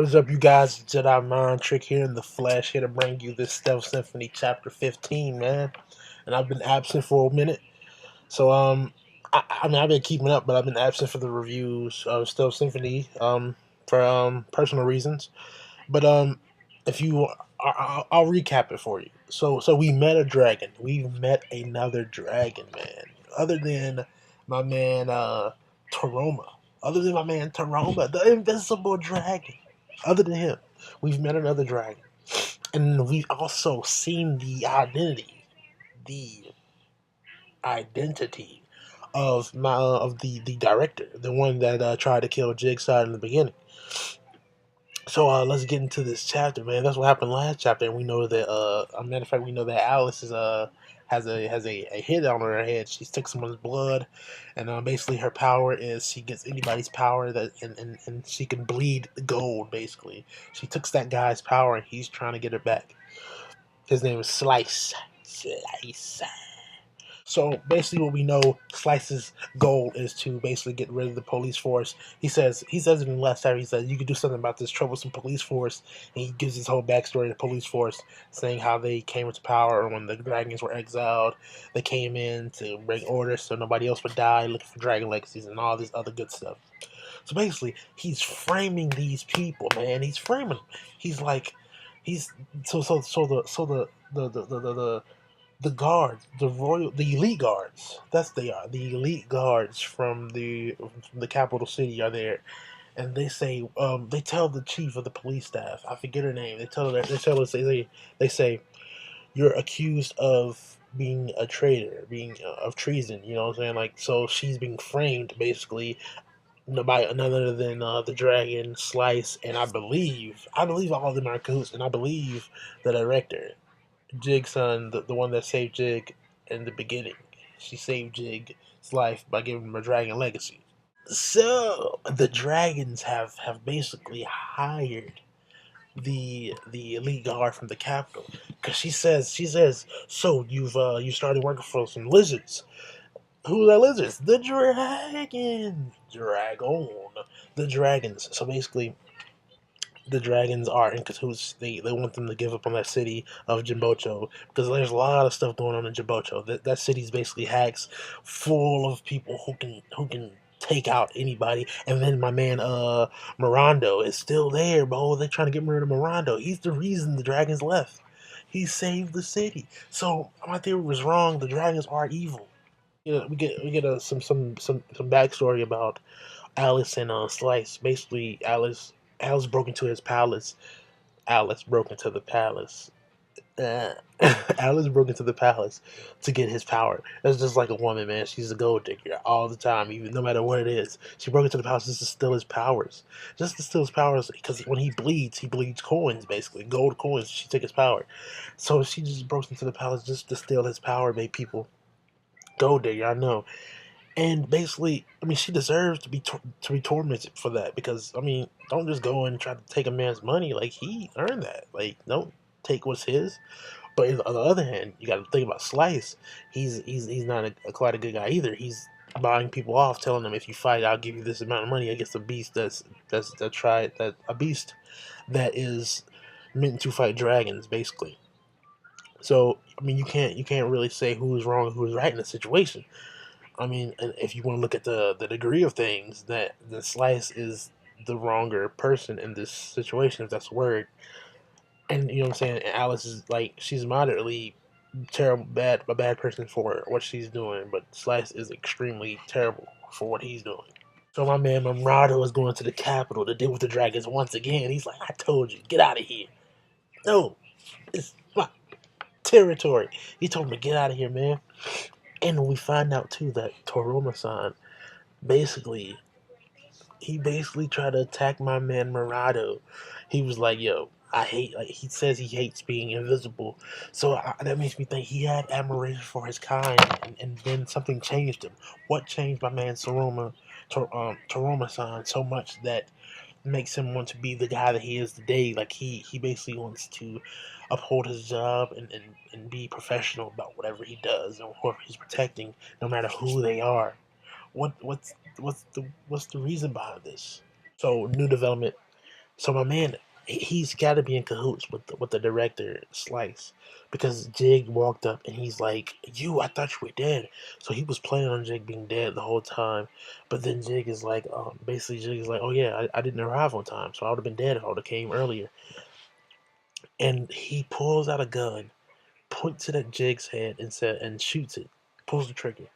What is up, you guys? Jedi Mind Trick here in the flesh, here to bring you this Stealth Symphony Chapter 15, man. And I've been absent for a minute. So, I mean, I've been keeping up, but I've been absent for the reviews of Stealth Symphony, for, personal reasons. But, if you, I'll recap it for you. So we met a dragon. We've met another dragon, man. Other than my man, Taroma. Other than my man Taroma, the invisible dragon. Other than him, we've met another dragon. And we've also seen the identity of the director, the one that tried to kill Jigsaw in the beginning. So let's get into this chapter, man. That's what happened last chapter, and we know that a matter of fact, we know that Alice is has a hit on her head. She took someone's blood, and basically her power is she gets anybody's power that and she can bleed gold. Basically, she took that guy's power, and he's trying to get it back. His name is Slice. Slice. So basically, what we know, Slice's goal is to basically get rid of the police force. He says it in the last time. He says you could do something about this troublesome police force, and he gives his whole backstory of the police force, saying how they came into power when the dragons were exiled. They came in to bring order so nobody else would die, looking for dragon legacies and all this other good stuff. So basically, he's framing these people, man. He's framing them. He's like, he's the guards, the elite guards. That's they are. The elite guards from the capital city are there, and they say, they tell the chief of the police staff. I forget her name. They say, you're accused of being a traitor, being of treason. You know what I'm saying? Like, so she's being framed basically by none other than the dragon Slice, and I believe all of them are cahoots, and I believe the director. Jig's son, the one that saved Jig in the beginning. She saved Jig's life by giving him a dragon legacy. So the dragons have basically hired the elite guard from the capital, because she says so you started working for some lizards. Who are the lizards? The dragons. So basically, the dragons are in cahoots. They want them to give up on that city of Jimbocho, because there's a lot of stuff going on in Jimbocho. That city's basically hacks, full of people who can take out anybody. And then my man Mirando is still there, bro. They're trying to get rid of Mirando. He's the reason the dragons left. He saved the city. So my theory was wrong. The dragons are evil. We get some backstory about Alice and Slice. Basically, Alice broke into his palace. Alice broke into the palace. Uh, Alice broke into the palace to get his power. That's just like a woman, man. She's a gold digger all the time, even no matter what it is. She broke into the palace just to steal his powers. Just to steal his powers, because when he bleeds coins, basically. Gold coins. She took his power. So she just broke into the palace just to steal his power, make people gold digger, I know. And basically, I mean, she deserves to be tormented for that, because I mean, don't just go and try to take a man's money. Like, he earned that. Like, don't take what's his. But on the other hand, you got to think about Slice. He's not quite a good guy either. He's buying people off, telling them, if you fight, I'll give you this amount of money against a beast that a beast that is meant to fight dragons, basically. So I mean, you can't really say who's wrong and who's right in the situation. I mean, and if you want to look at the degree of things, that the Slice is the wronger person in this situation, if that's a word. And you know what I'm saying? And Alice is like, she's moderately terrible, a bad person for what she's doing, but Slice is extremely terrible for what he's doing. So my man Mamrado is going to the capital to deal with the dragons once again. He's like, I told you, get out of here. No, it's my territory. He told me to get out of here, man. And we find out too that Toroma-san basically he basically tried to attack my man Murado. He was like, "Yo, I hate." Like, he says he hates being invisible, so that makes me think he had admiration for his kind, and then something changed him. What changed my man Toroma-san so much that makes him want to be the guy that he is today? Like, he basically wants to uphold his job and be professional about whatever he does and whoever he's protecting, no matter who they are. What's the reason behind this? So, new development. So my man, he's got to be in cahoots with the director Slice, because Jig walked up and he's like, "You, I thought you were dead." So he was planning on Jig being dead the whole time, but then Jig is like, basically Jig is like, "Oh yeah, I didn't arrive on time, so I would have been dead if I would have came earlier." And he pulls out a gun, points it at Jig's head, and shoots it, pulls the trigger.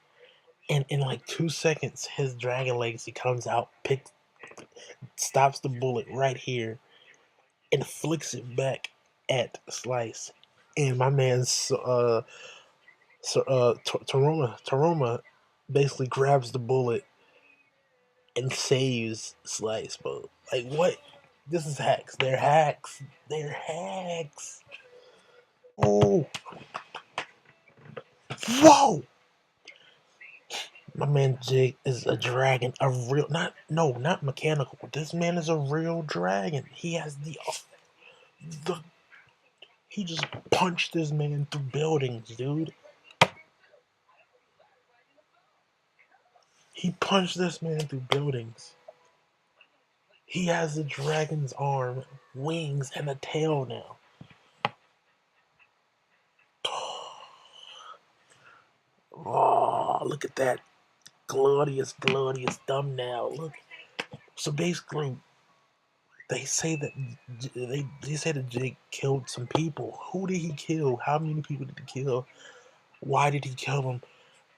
And in like 2 seconds, his dragon legacy comes out, stops the bullet right here, and flicks it back at Slice. And my man's Taroma basically grabs the bullet and saves Slice, bro. Like, what? This is hacks. They're hacks. They're hacks. Oh, whoa! My man Jig is a dragon, a real, not mechanical. This man is a real dragon. He has the he just punched this man through buildings, dude. He punched this man through buildings. He has a dragon's arm, wings, and a tail now. Oh, look at that glorious, glorious thumbnail. Look. So basically, they say that they say that Jake killed some people. Who did he kill? How many people did he kill? Why did he kill them?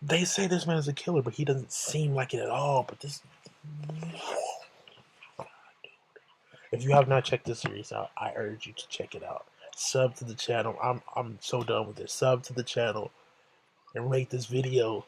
They say this man is a killer, but he doesn't seem like it at all. But this, if you have not checked this series out, I urge you to check it out. Sub to the channel. I'm so done with this. Sub to the channel and rate this video.